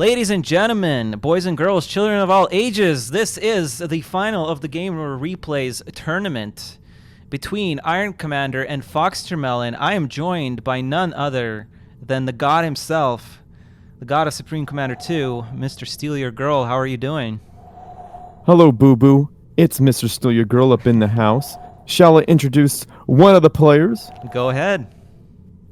Ladies and gentlemen, boys and girls, children of all ages, this is the final of the GameReplays tournament between Iron Commander and FoxTermelon. I am joined by none other than the god himself, the god of Supreme Commander 2, Mr. Steal Your Girl. How are you doing? Hello, boo-boo. It's Mr. Steal Your Girl up in the house. Shall I introduce one of the players? Go ahead.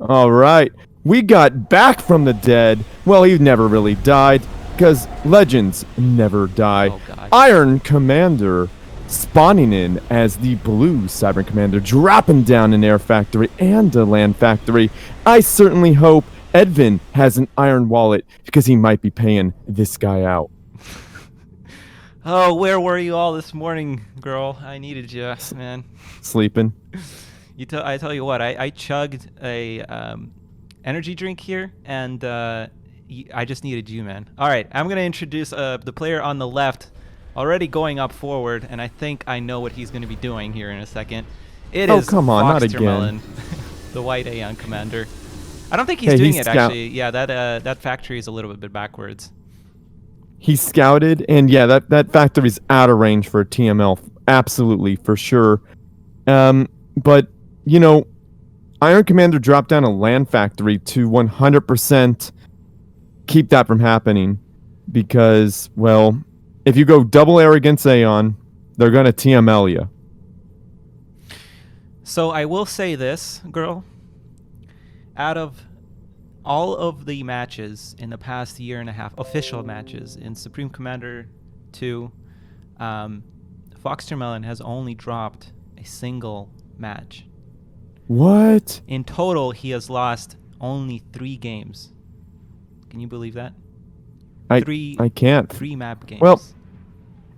All right. We got back from the dead. Well, he never really died, because legends never die. Oh, God. Iron Commander spawning in as the blue Cyber Commander, dropping down an air factory and a land factory. I certainly hope Edvin has an iron wallet, because he might be paying this guy out. Oh, where were you all this morning, girl? I needed you, man. Sleeping. I tell you what, I chugged a energy drink here, and I just needed you, man. All right, I'm going to introduce the player on the left, already going up forward, and I think I know what he's going to be doing here in a second. It is come on, not again. The white Aeon Commander. I don't think he's doing it, actually. Yeah, that factory is a little bit backwards. He scouted, and yeah, that factory's out of range for a TML, absolutely, for sure. But, you know, Iron Commander dropped down a land factory to 100% keep that from happening. Because, well, if you go double air against Aeon, they're going to TML you. So I will say this, girl. Out of all of the matches in the past year and a half, official matches in Supreme Commander 2, FoxTermelon has only dropped a single match. What? In total, he has lost only 3 games. Can you believe that? I can't. 3 map games. Well,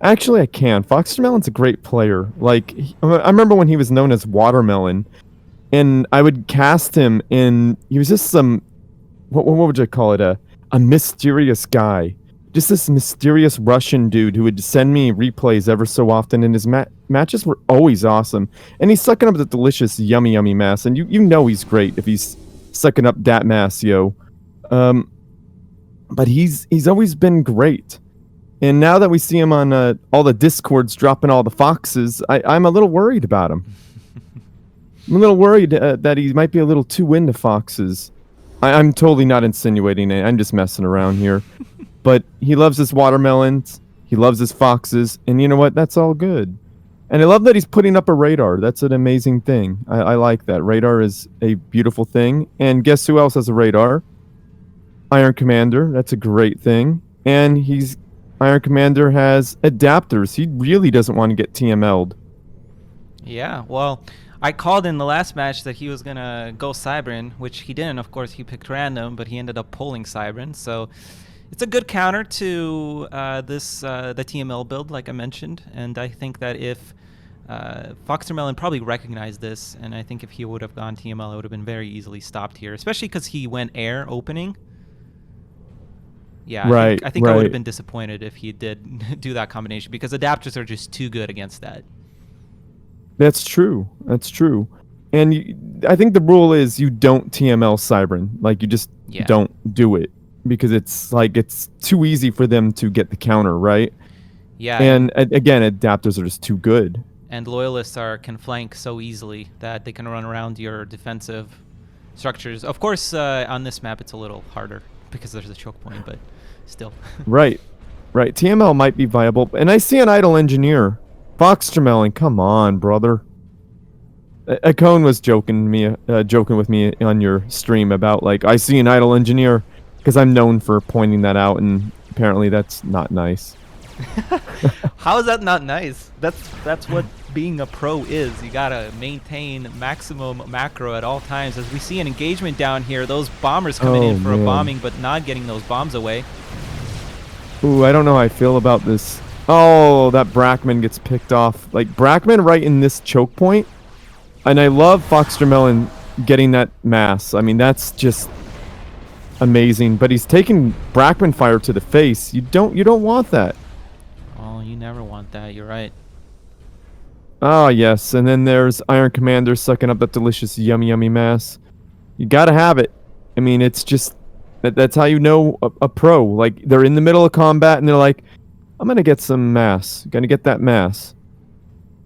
actually, I can. FoxTermelon's a great player. Like, I remember when he was known as Watermelon, and I would cast him, and he was just some, what would you call it? A mysterious guy. Just this mysterious Russian dude who would send me replays ever so often, and his matches were always awesome. And he's sucking up the delicious, yummy, yummy mass, and you know he's great if he's sucking up that mass, yo. But he's always been great. And now that we see him on all the Discords dropping all the foxes, I'm a little worried about him. I'm a little worried that he might be a little too into foxes. I'm totally not insinuating it. I'm just messing around here. But he loves his watermelons, he loves his foxes, and you know what? That's all good. And I love that he's putting up a radar. That's an amazing thing. I like that. Radar is a beautiful thing. And guess who else has a radar? Iron Commander. That's a great thing. And Iron Commander has adapters. He really doesn't want to get TML'd. Yeah, well, I called in the last match that he was going to go Cybran, which he didn't. Of course, he picked random, but he ended up pulling Cybran. So it's a good counter to the TML build, like I mentioned. And I think that if FoxTermelon probably recognized this, and I think if he would have gone TML, it would have been very easily stopped here, especially because he went air opening. Yeah, right, I think I would have been disappointed if he did do that combination, because adapters are just too good against that. That's true. That's true. And I think the rule is you don't TML Cybran. Like, you just don't do it. Because it's too easy for them to get the counter, right? Yeah. And again, adapters are just too good. And loyalists can flank so easily that they can run around your defensive structures. Of course, on this map, it's a little harder because there's a choke point, but still. Right. TML might be viable. And I see an idle engineer. FoxTermelon, come on, brother. Akone was joking with me on your stream about, like, I see an idle engineer, because I'm known for pointing that out, and apparently that's not nice. How is that not nice? That's what being a pro is. You gotta maintain maximum macro at all times. As we see an engagement down here, those bombers coming in for a bombing, but not getting those bombs away. Ooh, I don't know how I feel about this. Oh, that Brackman gets picked off. Like, Brackman right in this choke point. And I love FoxTermelon getting that mass. I mean, that's just amazing. But he's taking Brackman fire to the face. You don't want that. Oh, you never want that. You're right. Oh, yes. And then there's Iron Commander sucking up that delicious yummy, yummy mass. You gotta have it. I mean, it's just That's how you know a pro. Like, they're in the middle of combat and they're like, I'm gonna get some mass. Gonna get that mass.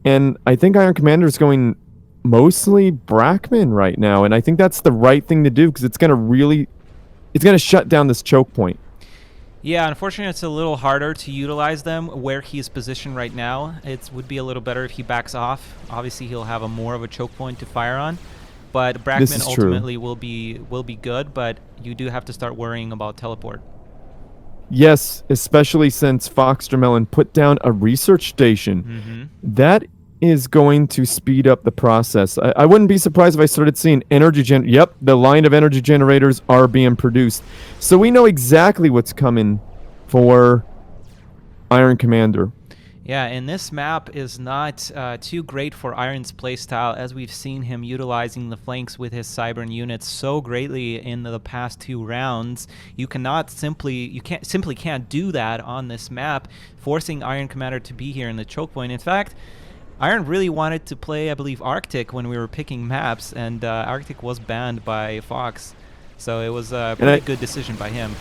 And I think Iron Commander is going mostly Brackman right now, and I think that's the right thing to do because it's gonna shut down this choke point. Yeah, unfortunately, it's a little harder to utilize them where he's positioned right now. It would be a little better if he backs off. Obviously, he'll have more of a choke point to fire on, but Brackman ultimately will be good. But you do have to start worrying about teleport. Yes, especially since FoxTermelon put down a research station. That is going to speed up the process. I wouldn't be surprised if I started seeing Yep, the line of energy generators are being produced. So we know exactly what's coming for Iron Commander. Yeah, and this map is not too great for Iron's playstyle, as we've seen him utilizing the flanks with his Cybern units so greatly in the past 2 rounds. You simply can't do that on this map, forcing Iron Commander to be here in the choke point. In fact, Iron really wanted to play, I believe, Arctic when we were picking maps, and Arctic was banned by Fox, so it was a pretty good decision by him.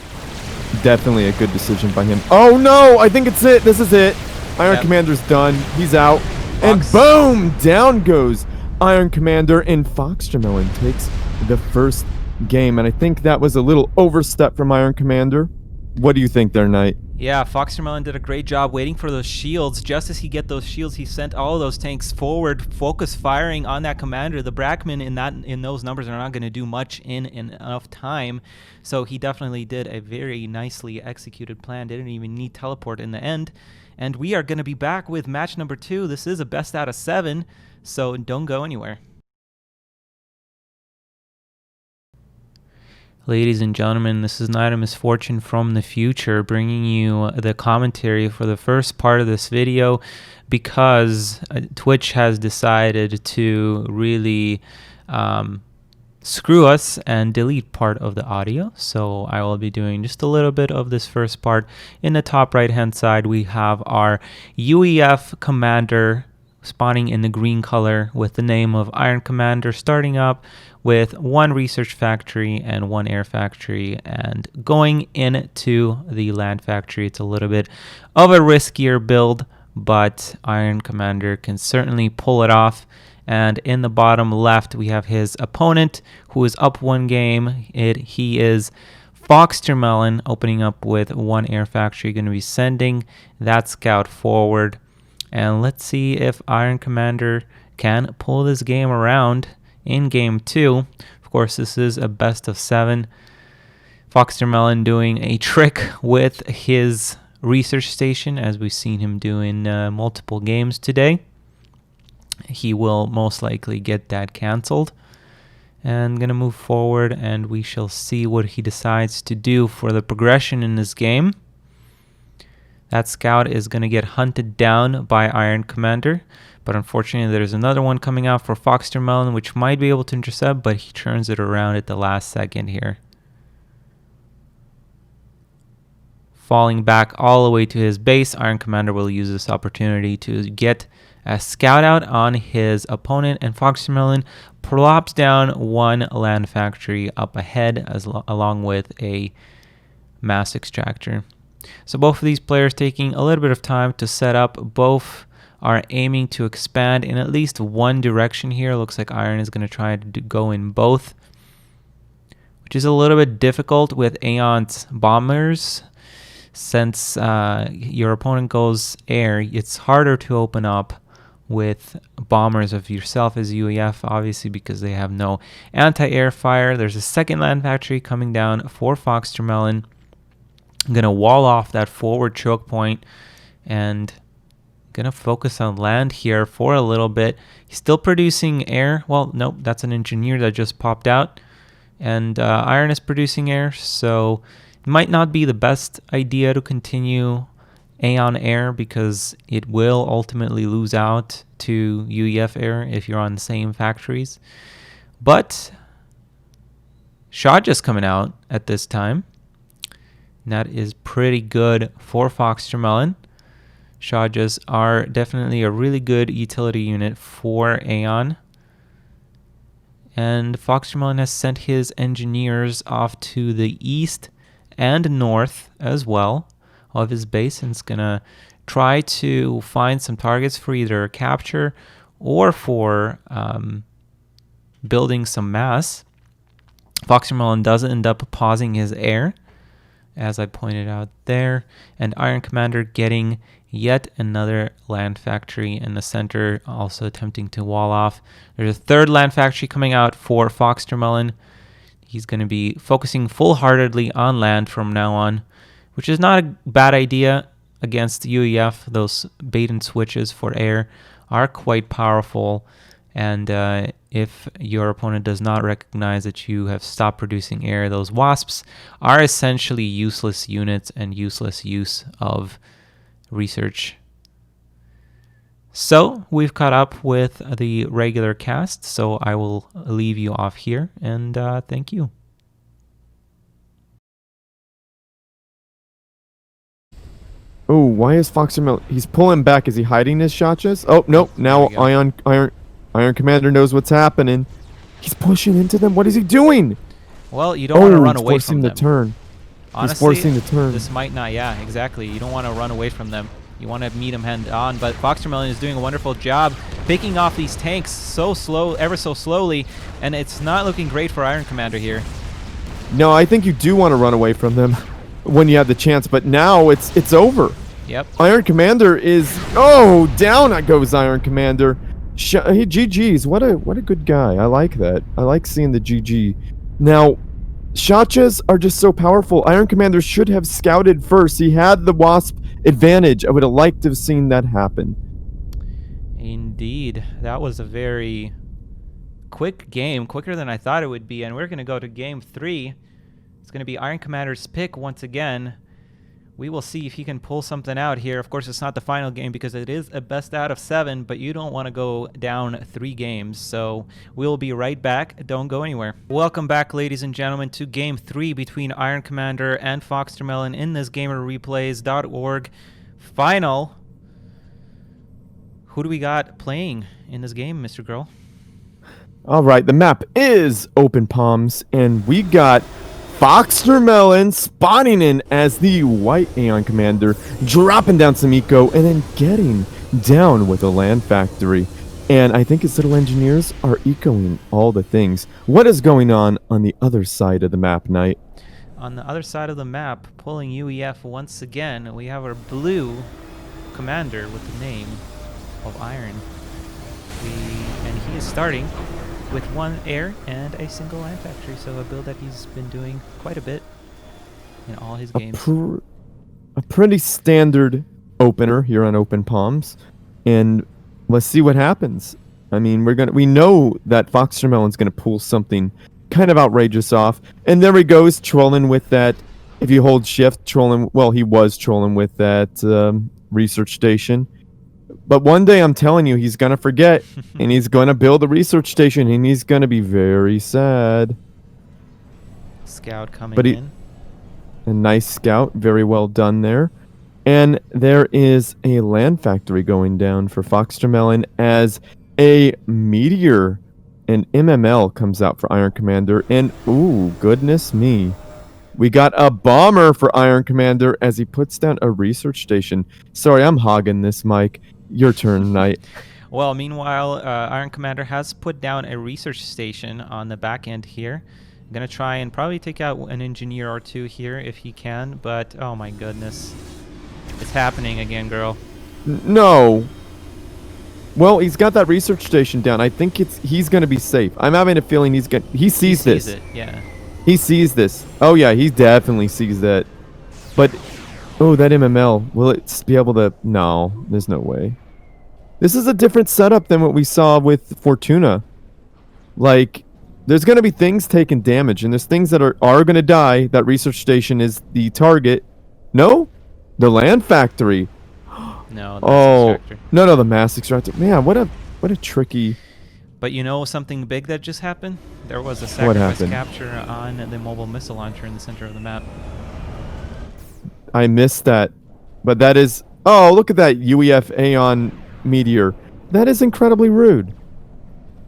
Definitely a good decision by him. Oh no, I think it's it. This is it. Iron Commander's done. He's out. Fox. And boom! Down goes Iron Commander, and FoxTermelon takes the first game. And I think that was a little overstep from Iron Commander. What do you think there, Nite? Yeah, FoxTermelon did a great job waiting for those shields. Just as he get those shields, he sent all of those tanks forward, focus firing on that commander. The Brackman in those numbers are not going to do much in enough time. So he definitely did a very nicely executed plan. Didn't even need teleport in the end. And we are going to be back with match number 2. This is a best out of 7, so don't go anywhere. Ladies and gentlemen, this is Nite of Misfortune from the future, bringing you the commentary for the first part of this video because Twitch has decided to really screw us and delete part of the audio. So I will be doing just a little bit of this first part. In the top right hand side, we have our UEF commander spawning in the green color with the name of Iron Commander, starting up with 1 research factory and 1 air factory, and going into the land factory. It's a little bit of a riskier build, but Iron Commander can certainly pull it off. And in the bottom left, we have his opponent, who is up 1 game. He is FoxTermelon, opening up with 1 air factory, going to be sending that scout forward. And let's see if Iron Commander can pull this game around in game 2. Of course, this is a best of 7. FoxTermelon doing a trick with his research station, as we've seen him do in multiple games today. He will most likely get that canceled. And gonna move forward, and we shall see what he decides to do for the progression in this game. That scout is going to get hunted down by Iron Commander, but unfortunately there's another one coming out for FoxTermelon, which might be able to intercept, but he turns it around at the last second here. Falling back all the way to his base, Iron Commander will use this opportunity to get a scout out on his opponent, and FoxTermelon plops down 1 land factory up ahead along with a mass extractor. So both of these players taking a little bit of time to set up. Both are aiming to expand in at least 1 direction here. Looks like Iron is going to try to go in both, which is a little bit difficult with Aeon's bombers. Since your opponent goes air, it's harder to open up with bombers of yourself as UEF, obviously, because they have no anti-air fire. There's a 2nd land factory coming down for FoxTermelon. I'm going to wall off that forward choke point and going to focus on land here for a little bit. He's still producing air. Well, nope, that's an engineer that just popped out. And Iron is producing air, so it might not be the best idea to continue Aeon air because it will ultimately lose out to UEF air if you're on the same factories. But Shaw just coming out at this time. That is pretty good for FoxTermelon. Shajas are definitely a really good utility unit for Aeon. And FoxTermelon has sent his engineers off to the east and north as well of his base, and is going to try to find some targets for either capture or for building some mass. FoxTermelon does end up pausing his air, as I pointed out there, and Iron Commander getting yet another land factory in the center, also attempting to wall off. There's a third land factory coming out for FoxTermelon. He's going to be focusing full-heartedly on land from now on, which is not a bad idea against UEF. Those bait and switches for air are quite powerful, and if your opponent does not recognize that you have stopped producing air, those wasps are essentially useless units and useless use of research. So we've caught up with the regular cast, so I will leave you off here, and thank you. Oh, why is FoxTermelon? He's pulling back. Is he hiding his shotchas? Oh no! Now Iron Commander knows what's happening. He's pushing into them. What is he doing? Well, you don't want to run away from them. He's forcing the turn. Honestly, he's forcing the turn. This might not. Yeah, exactly. You don't want to run away from them. You want to meet them head on. But FoxTermelon is doing a wonderful job picking off these tanks so slow, ever so slowly, and it's not looking great for Iron Commander here. No, I think you do want to run away from them when you have the chance, but now it's over. Yep. Iron Commander is down goes Iron Commander. Hey, GG's. What a good guy. I like that. I like seeing the GG. Now, shotchas are just so powerful. Iron Commander should have scouted first. He had the Wasp advantage. I would have liked to have seen that happen. Indeed. That was a very quick game, quicker than I thought it would be, and we're going to go to game 3. It's going to be Iron Commander's pick once again. We will see if he can pull something out here. Of course, it's not the final game because it is a best out of 7, but you don't want to go down 3 games. So we'll be right back. Don't go anywhere. Welcome back, ladies and gentlemen, to game 3 between Iron Commander and FoxTermelon in this GamerReplays.org final. Who do we got playing in this game, Mr. Girl? All right, the map is Open Palms, and we got FoxTermelon spawning in as the white Aeon Commander, dropping down some eco, and then getting down with a land factory. And I think his little engineers are ecoing all the things. What is going on the other side of the map, Nite? On the other side of the map, pulling UEF once again, we have our blue commander with the name of Iron. And he is starting with 1 air and a single land factory, so a build that he's been doing quite a bit in all his games. A pretty standard opener here on Open Palms, and let's see what happens. I mean, we know that FoxTermelon's gonna pull something kind of outrageous off, and there he goes trolling with that. If you hold shift, trolling. Well, he was trolling with that research station. But one day, I'm telling you, he's going to forget, and he's going to build a research station, and he's going to be very sad. Scout coming in. A nice scout. Very well done there. And there is a land factory going down for FoxTermelon as a meteor and MML comes out for Iron Commander. And, ooh, goodness me. We got a bomber for Iron Commander as he puts down a research station. Sorry, I'm hogging this, Mike. Your turn, Nite. Well, meanwhile, Iron Commander has put down a research station on the back end here. I'm going to try and probably take out an engineer or 2 here if he can, but oh my goodness. It's happening again, girl. No. Well, he's got that research station down. I think he's going to be safe. I'm having a feeling he sees this. He sees it, yeah. He sees this. Oh yeah, he definitely sees that. But oh, that MML, will it be able to? No, there's no way. This is a different setup than what we saw with Fortuna. Like, there's going to be things taking damage, and there's things that are going to die. That research station is the target. No? The land factory. No, the mass extractor. No, the mass extractor. Man, what a tricky... But you know something big that just happened? There was a sacrifice capture on the mobile missile launcher in the center of the map. I missed that. But that is... Oh, look at that UEF Aeon meteor. That is incredibly rude.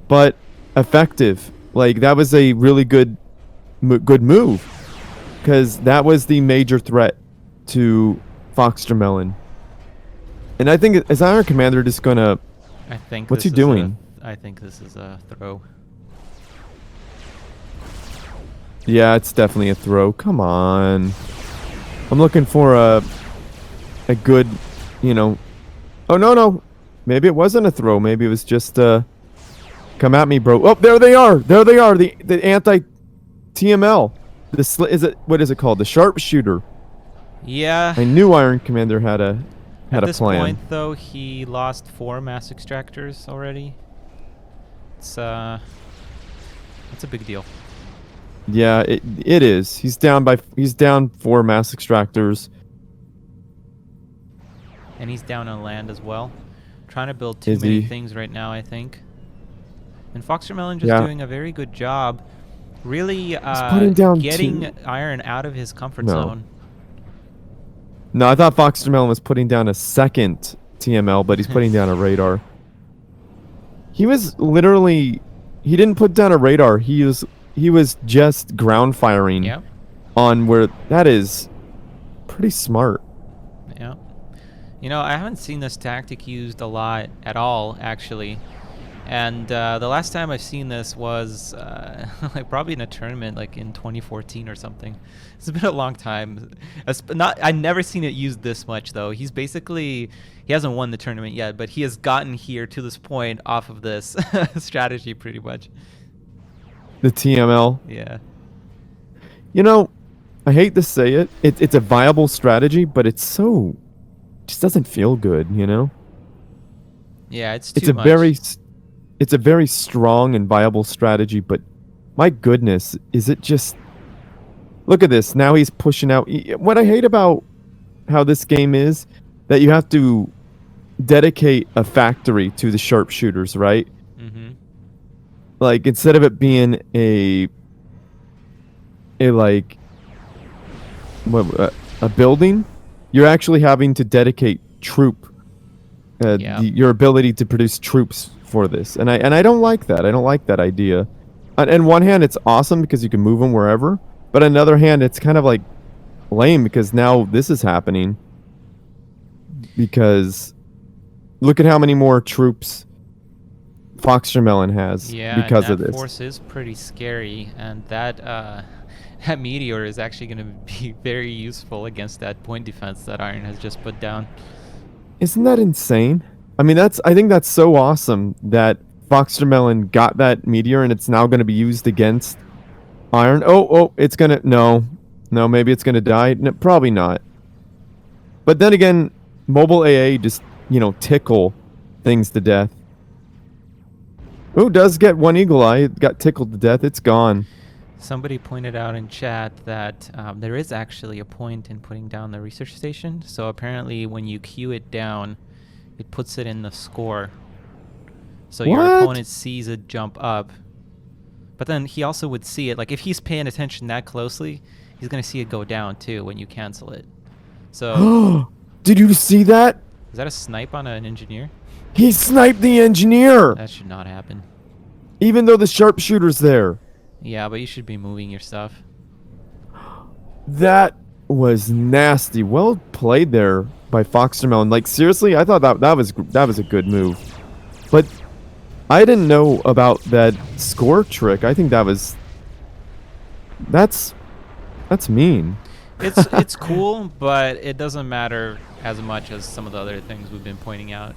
But effective. Like, that was a really good move. Because that was the major threat to FoxTermelon. And I think, is Iron Commander just gonna... I think What's this he is doing? I think this is a throw. Yeah, it's definitely a throw. Come on. I'm looking for a good, you know... Oh, no. Maybe it wasn't a throw. Maybe it was just, come at me, bro. Oh, there they are. There they are. The anti-TML. What is it called? The sharpshooter. Yeah. I knew Iron Commander had a At plan. this point, though, he lost 4 mass extractors already. It's a big deal. Yeah, it is. He's down 4 mass extractors. And he's down on land as well. Trying to build too Is many he? things right now, I think. And FoxTermelon just doing a very good job, really putting down getting Iron out of his comfort zone. No, I thought FoxTermelon was putting down a second TML, but he's putting down a radar. He was literally... He didn't put down a radar. He was just ground firing on where... That is pretty smart. Yeah. You know, I haven't seen this tactic used a lot at all, actually. And the last time I've seen this was like probably in a tournament, like in 2014 or something. It's been a long time. I've never seen it used this much, though. He hasn't won the tournament yet, but he has gotten here to this point off of this strategy, pretty much. The TML. Yeah. You know, I hate to say it. It's a viable strategy, but it's just doesn't feel good, you know? Yeah, it's too much. It's a very strong and viable strategy, but my goodness, is it just... Look at this. Now he's pushing out... What I hate about how this game is that you have to dedicate a factory to the sharpshooters, right? Mm-hmm. Like, instead of it being a building, you're actually having to dedicate your ability to produce troops for this, and I don't like that. I don't like that idea. On one hand, it's awesome because you can move them wherever, but on the other hand, it's kind of like lame because now this is happening. Because look at how many more troops FoxTermelon has because of this. That force is pretty scary, and that that meteor is actually going to be very useful against that point defense that Iron has just put down. Isn't that insane? I mean, I think that's so awesome that FoxTermelon got that meteor and it's now going to be used against Iron. Oh, it's going to... No, maybe it's going to die. No, probably not. But then again, mobile AA just, tickle things to death. Oh, does get one eagle eye. It got tickled to death. It's gone. Somebody pointed out in chat that there is actually a point in putting down the research station. So apparently when you queue it down, it puts it in the score. So your opponent sees it jump up. But then he also would see it. Like, if he's paying attention that closely, he's going to see it go down, too, when you cancel it. So... Did you see that? Is that a snipe on an engineer? He sniped the engineer! That should not happen. Even though the sharpshooter's there. Yeah, but you should be moving your stuff. That was nasty. Well played there by FoxTermelon. Like, seriously, I thought that was a good move. But I didn't know about that score trick. I think that's mean. It's cool, but it doesn't matter as much as some of the other things we've been pointing out.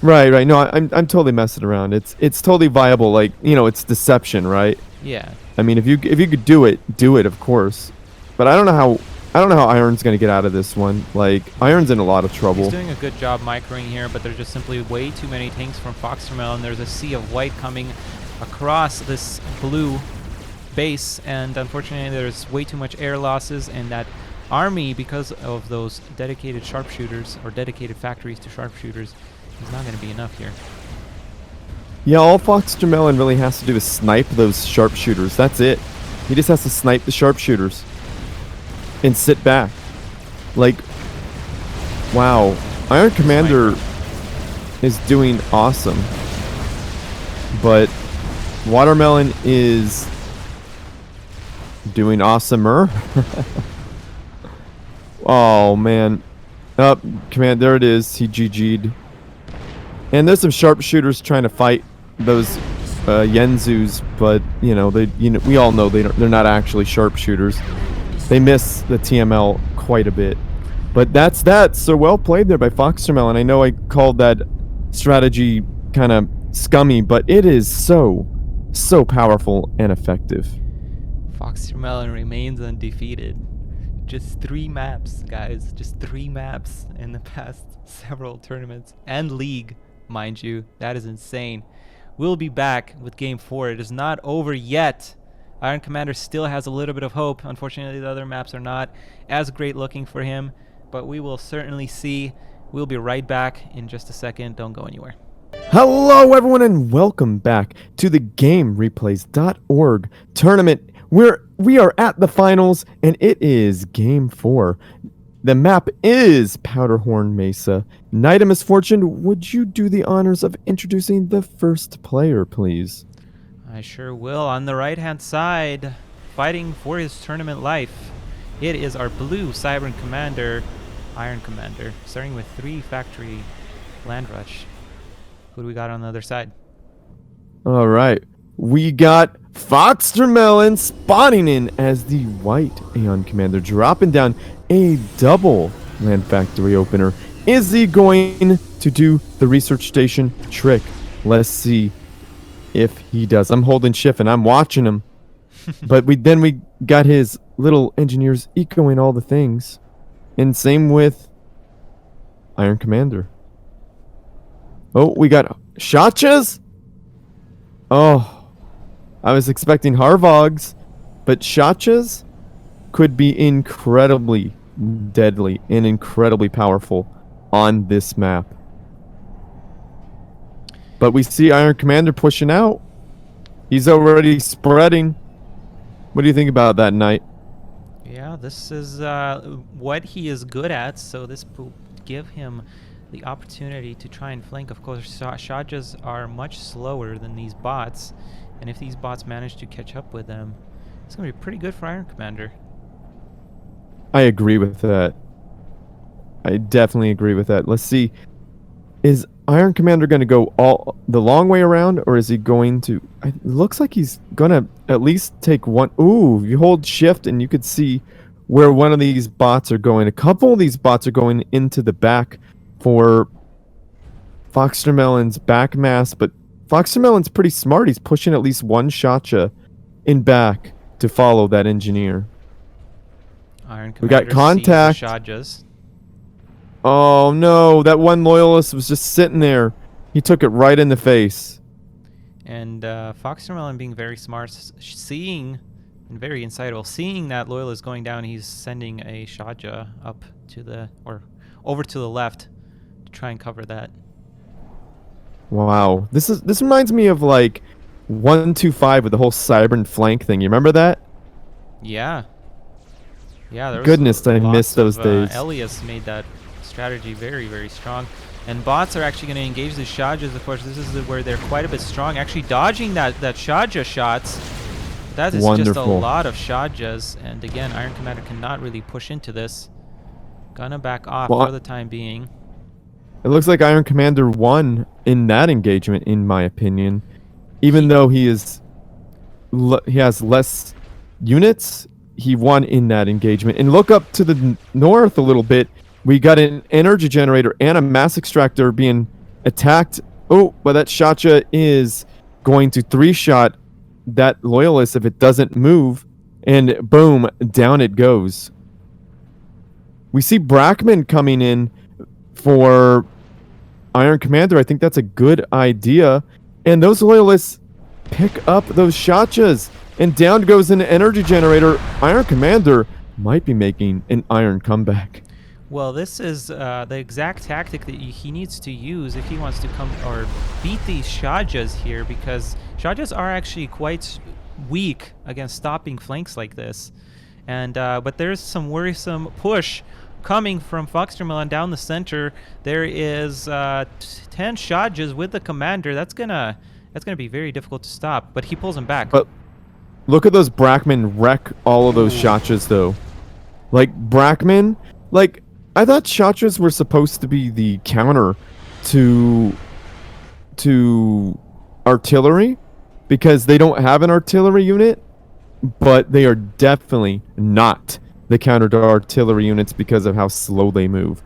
Right. No, I'm totally messing around. It's totally viable. Like, it's deception, right? Yeah. I mean, if you could do it, of course. But I don't know how Iron's gonna get out of this one. Like, Iron's in a lot of trouble. He's doing a good job microing here, but there's just simply way too many tanks from FoxTermelon. There's a sea of white coming across this blue base, and unfortunately there's way too much air losses, and that army, because of those dedicated sharpshooters or dedicated factories to sharpshooters, is not going to be enough here. Yeah, all FoxTermelon really has to do is snipe those sharpshooters. That's it. He just has to snipe the sharpshooters and sit back. Like, wow, Iron Commander is doing awesome, but Watermelon is doing awesomer. Oh, man. Up, command. There it is. He GG'd. And there's some sharpshooters trying to fight those Yenzus, but we all know they're not actually sharpshooters. They miss the TML quite a bit. But that's that. So well played there by FoxTermelon. I know I called that strategy kind of scummy, but it is so powerful and effective. FoxTermelon remains undefeated. Just 3 maps, guys. Just 3 maps in the past several tournaments and league, mind you. That is insane. We'll be back with Game 4. It is not over yet. Iron Commander still has a little bit of hope. Unfortunately, the other maps are not as great looking for him, but we will certainly see. We'll be right back in just a second. Don't go anywhere. Hello, everyone, and welcome back to the GameReplays.org tournament. We are at the finals, and it is Game 4. The map is Powderhorn Mesa. Nite of Misfortune, would you do the honors of introducing the first player, please? I sure will. On the right-hand side, fighting for his tournament life, it is our blue Cybern Commander, Iron Commander, starting with 3 factory land rush. Who do we got on the other side? All right. We got FoxTermelon spawning in as the white Aeon Commander, dropping down a double land factory opener. Is he going to do the research station trick? Let's see if he does. I'm holding shift and I'm watching him. But we got his little engineers ecoing all the things. And same with Iron Commander. Oh, we got Shachas? Oh, I was expecting Harvogs, but Shachas could be incredibly deadly and incredibly powerful on this map. But we see Iron Commander pushing out. He's already spreading. What do you think about that, Nite? Yeah, this is what he is good at, so this will give him the opportunity to try and flank. Of course, Shajas are much slower than these bots, and if these bots manage to catch up with them, it's going to be pretty good for Iron Commander. I agree with that. I definitely agree with that. Let's see. Is Iron Commander going to go all the long way around, or is he going to... It looks like he's going to at least take one... Ooh, you hold shift and you could see where one of these bots are going. A couple of these bots are going into the back for FoxTermelon's back mass, but FoxTermelon's pretty smart. He's pushing at least one Shacha in back to follow that engineer. Iron Commander We got contact. sees the Shajas. Oh no, that one loyalist was just sitting there. He took it right in the face. And FoxTermelon being very smart, seeing and very insightful, seeing that loyalist going down, he's sending a Shaja up to the, or over to the left to try and cover that. Wow, this reminds me of like 125 with the whole Cybern flank thing. You remember that? Yeah. Yeah, there was Goodness, I lots missed those of, days. Elias made that strategy very, very strong. And bots are actually going to engage the Shajas. Of course, this is where they're quite a bit strong. Actually dodging that Shaja shots. That is just a lot of Shajas. And again, Iron Commander cannot really push into this. Gonna back off for the time being. It looks like Iron Commander won in that engagement, in my opinion. Even though he has less units, he won in that engagement. And look up to the north a little bit. We got an energy generator and a mass extractor being attacked. Oh, but that Shacha is going to 3-shot that loyalist if it doesn't move. And boom, down it goes. We see Brackman coming in for Iron Commander. I think that's a good idea. And those loyalists pick up those Shachas. And down goes an energy generator. Iron Commander might be making an iron comeback. Well, this is the exact tactic that he needs to use if he wants to come or beat these Shajas here, because Shajas are actually quite weak against stopping flanks like this. And but there's some worrisome push coming from FoxTermelon down the center. There is 10 Shajas with the commander. That's gonna That's going to be very difficult to stop, but he pulls him back. But look at those Brackman wreck all of those Shachas, though. Like, Brackman, like, I thought Shachas were supposed to be the counter to artillery, because they don't have an artillery unit, but they are definitely not the counter to artillery units because of how slow they move.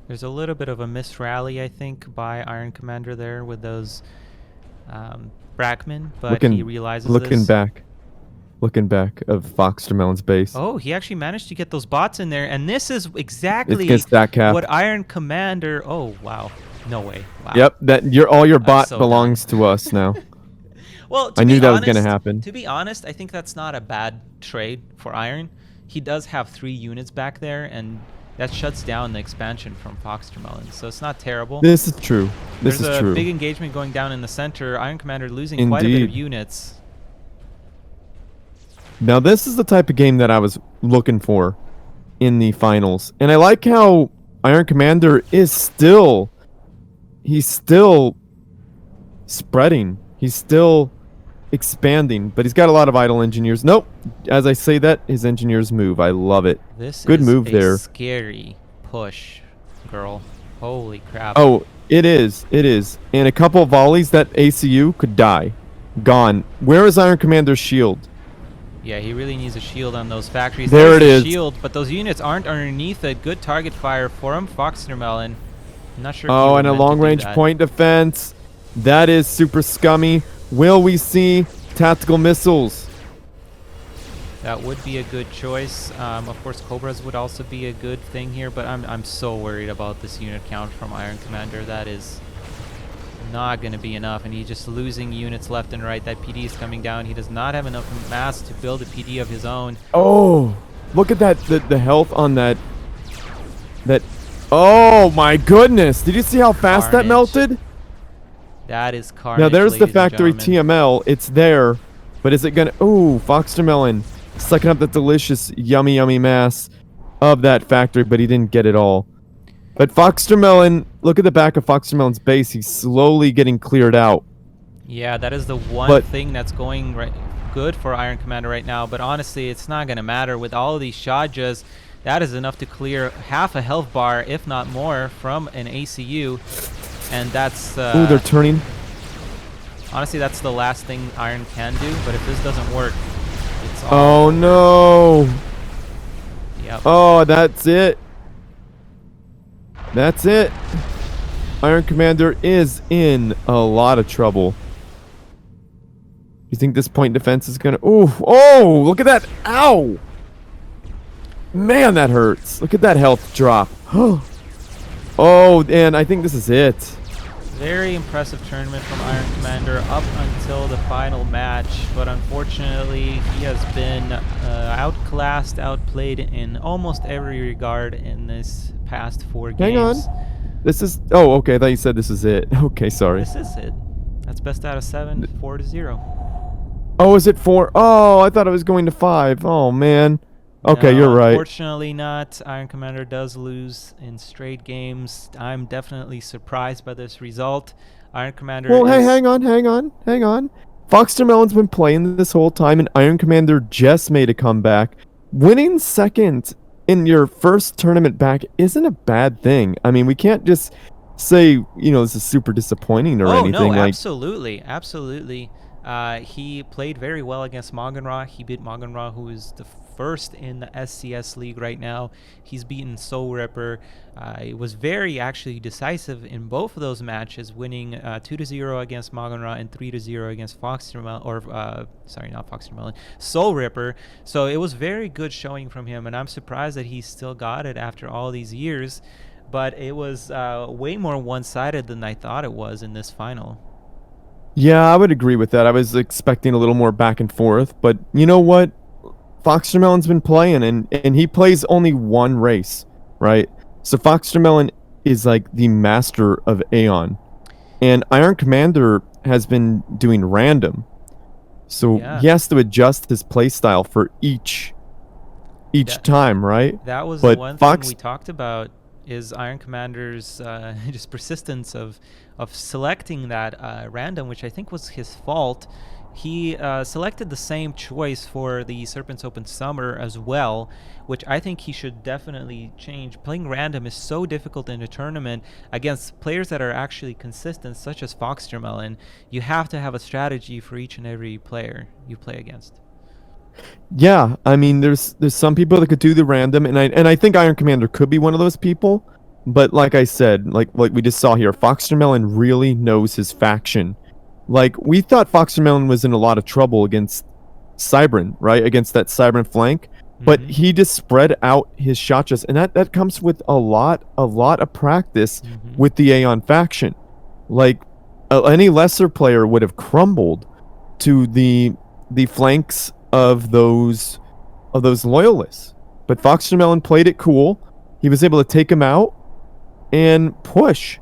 There's a little bit of a missed rally, I think, by Iron Commander there with those Brackman, but he realizes looking this. Looking back of FoxTermelon's base. Oh, he actually managed to get those bots in there, and this is exactly what Iron Commander... Oh, wow. No way. Wow. Yep, all your bot belongs to us now. Well, I knew that was going to happen. To be honest, I think that's not a bad trade for Iron. He does have 3 units back there, and that shuts down the expansion from FoxTermelon, so it's not terrible. This is true. There's a big engagement going down in the center. Iron Commander losing quite a bit of units. Now, this is the type of game that I was looking for in the finals. And I like how Iron Commander is still... He's still spreading. He's still expanding. But he's got a lot of idle engineers. Nope. As I say that, his engineers move. I love it. This Good is move there. Scary push, girl. Holy crap. Oh, it is. It is. And a couple of volleys, that ACU could die. Gone. Where is Iron Commander's shield? Yeah, he really needs a shield on those factories. There it is. Shield, but those units aren't underneath it. Good target fire for him. FoxTermelon. I'm not sure. Oh, and a long-range point defense. That is super scummy. Will we see tactical missiles? That would be a good choice. Of course, Cobras would also be a good thing here, but I'm so worried about this unit count from Iron Commander. That is not going to be enough, and he's just losing units left and right. That PD is coming down. He does not have enough mass to build a PD of his own. Oh, look at that, the health on that. Oh my goodness, did you see how fast that melted? That is carnage. Now there's the factory TML. It's there, but is it gonna... Oh, FoxTermelon sucking up the delicious yummy mass of that factory, but he didn't get it all. But FoxTermelon, look at the back of FoxTermelon's base. He's slowly getting cleared out. Yeah, that is the one thing that's going good for Iron Commander right now. But honestly, it's not going to matter. With all of these Shajas, that is enough to clear half a health bar, if not more, from an ACU. And that's... Ooh, they're turning. Honestly, that's the last thing Iron can do. But if this doesn't work, it's all... Oh, no. Yep. Oh, that's it. That's it. Iron Commander is in a lot of trouble. You think this point defense is gonna... Oh, look at that. Ow. Man, that hurts. Look at that health drop. Oh, and I think this is it. Very impressive tournament from Iron Commander up until the final match, but unfortunately he has been outclassed, outplayed in almost every regard in this past 4 games. Hang on. This is... Oh, okay. I thought you said this is it. Okay, sorry. This is it. That's best out of 7, 4-0. Oh, is it 4? Oh, I thought it was going to 5. Oh, man. Okay, no, you're right. Unfortunately not. Iron Commander does lose in straight games. I'm definitely surprised by this result. Iron Commander hey, hang on. FoxTermelon's been playing this whole time, and Iron Commander just made a comeback. Winning second in your first tournament back isn't a bad thing. I mean, we can't just say, this is super disappointing or anything. Oh, no, absolutely. Absolutely. He played very well against Magenra. He beat Magenra, who is the first in the SCS League right now. He's beaten Soul Ripper. It was very actually decisive in both of those matches, winning 2-0 against Magenra and 3-0 against FoxTermelon, or sorry, not FoxTermelon, Soul Ripper. So it was very good showing from him, and I'm surprised that he still got it after all these years. But it was way more one-sided than I thought it was in this final. Yeah, I would agree with that. I was expecting a little more back and forth, but you know what? FoxTermelon's been playing, and he plays only one race, right? So FoxTermelon is like the master of Aeon, and Iron Commander has been doing random, so he has to adjust his playstyle for each time, right? That was the one thing we talked about is Iron Commander's just persistence of selecting that random, which I think was his fault. He selected the same choice for the Serpent's Open Summer as well, which I think he should definitely change. Playing random is so difficult in a tournament against players that are actually consistent, such as FoxTermelon. You have to have a strategy for each and every player you play against. Yeah, I mean, there's some people that could do the random, and I think Iron Commander could be one of those people. But like I said, like we just saw here, FoxTermelon really knows his faction. Like, we thought FoxTermelon was in a lot of trouble against Cybran, right? Against that Cybran flank. But he just spread out his shot just, and that comes with a lot of practice with the Aeon faction. Like, any lesser player would have crumbled to the flanks of those loyalists. But FoxTermelon played it cool. He was able to take him out and push.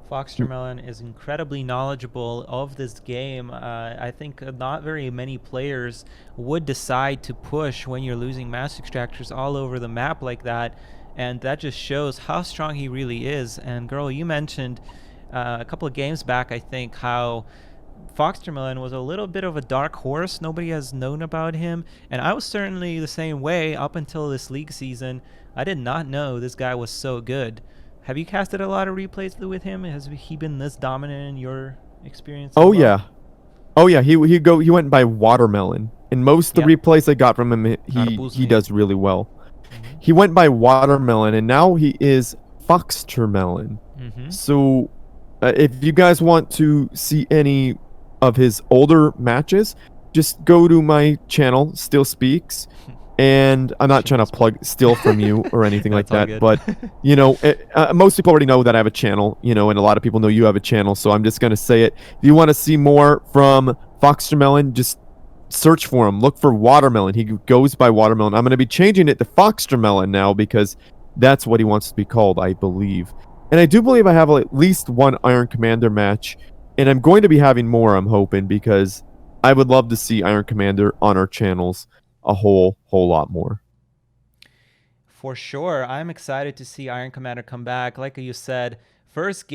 FoxTermelon is incredibly knowledgeable of this game. I think not very many players would decide to push when you're losing mass extractors all over the map like that, and that just shows how strong he really is. And girl, you mentioned a couple of games back, I think, how FoxTermelon was a little bit of a dark horse. Nobody has known about him, and I was certainly the same way up until this league season. I did not know this guy was so good. Have you casted a lot of replays with him? Has he been this dominant in your experience? Oh yeah, He went by Watermelon, and most of the replays I got from him, he does really well. He went by Watermelon, and now he is FoxTermelon. So, if you guys want to see any of his older matches, just go to my channel, Still Speaks. And I'm not trying to plug steal from you or anything like that, but you know, most people already know that I have a channel, you know, and a lot of people know you have a channel, so I'm just gonna say it. If you want to see more from FoxTermelon, just search for him. Look for Watermelon. He goes by Watermelon. I'm gonna be changing it to FoxTermelon now because that's what he wants to be called, I believe. And I do believe I have at least one Iron Commander match, and I'm going to be having more, I'm hoping, because I would love to see Iron Commander on our channels a whole lot more. For sure. I'm excited to see Iron Commander come back. Like you said, first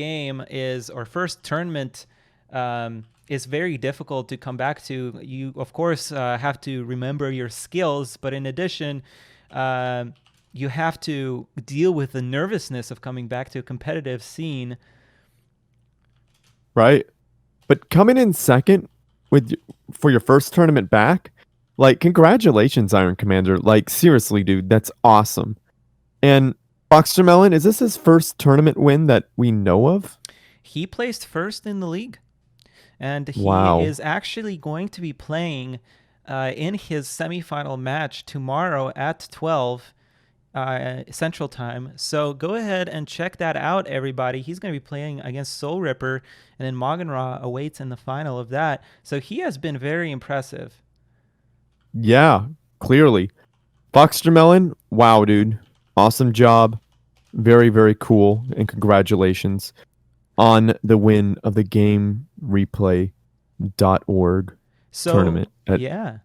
tournament is very difficult to come back to. You, of course, have to remember your skills, but in addition, you have to deal with the nervousness of coming back to a competitive scene. Right. But coming in second for your first tournament back, like, congratulations, Iron Commander. Like, seriously, dude, that's awesome. And FoxTermelon, is this his first tournament win that we know of? He placed first in the league. And he is actually going to be playing in his semifinal match tomorrow at 12 Central Time. So go ahead and check that out, everybody. He's going to be playing against Soul Ripper, and then Magenra awaits in the final of that. So he has been very impressive. Yeah, clearly. FoxTermelon, wow, dude. Awesome job. Very, very cool. And congratulations on the win of the GameReplay.org tournament. Yeah.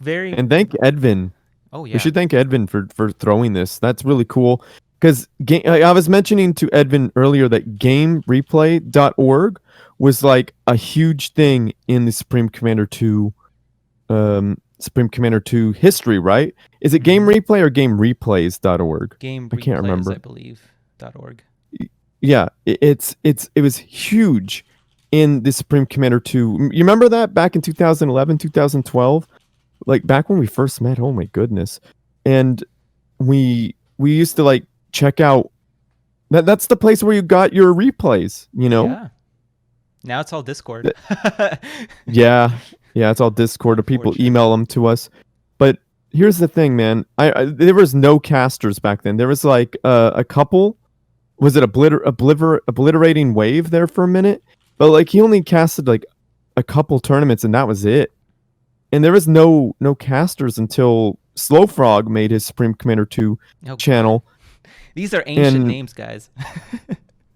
And thank Edvin. Oh, yeah. We should thank Edvin for throwing this. That's really cool. Because I was mentioning to Edvin earlier that GameReplay.org was like a huge thing in the Supreme Commander 2 history, right? Is it Game Replay or GameReplays.org? I can't remember. I believe .org. Yeah, it was huge in the Supreme Commander 2. You remember that back in 2011, 2012? Like back when we first met. Oh my goodness. And we used to like check out that's the place where you got your replays, you know? Yeah. Now it's all Discord. Yeah, it's all Discord, or people email them to us. But here's the thing, man. There was no casters back then. There was like a couple. Was it obliterating wave there for a minute? But like he only casted like a couple tournaments, and that was it. And there was no casters until Slow Frog made his Supreme Commander 2 channel. These are ancient names, guys.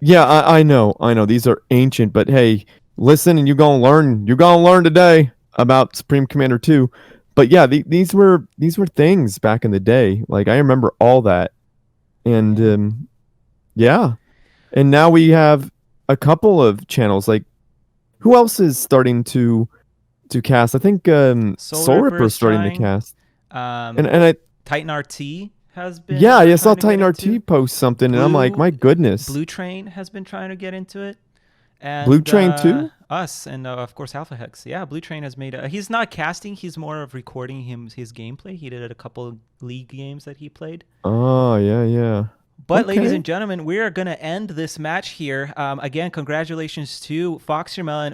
Yeah, I know. These are ancient, but hey, listen, and you're gonna learn today about Supreme Commander 2. But yeah, these were things back in the day. Like I remember all that. And Yeah. yeah. And now we have a couple of channels. Like, who else is starting to cast? I think Soul Soul Ripper Ripper is is starting to trying. cast. And Um, I Titan RT has been yeah, I saw trying to get Titan into. RT post something, and I'm like, my goodness, Blue Train has been trying to get into it. Blue And Train too. us, and of course Alpha Hex. Yeah, Blue Train has made. He's not casting. He's more of recording his gameplay. He did it a couple of league games that he played. Oh yeah, yeah. But ladies Okay. and gentlemen, we are going to end this match here. Again, congratulations to FoxTermelon.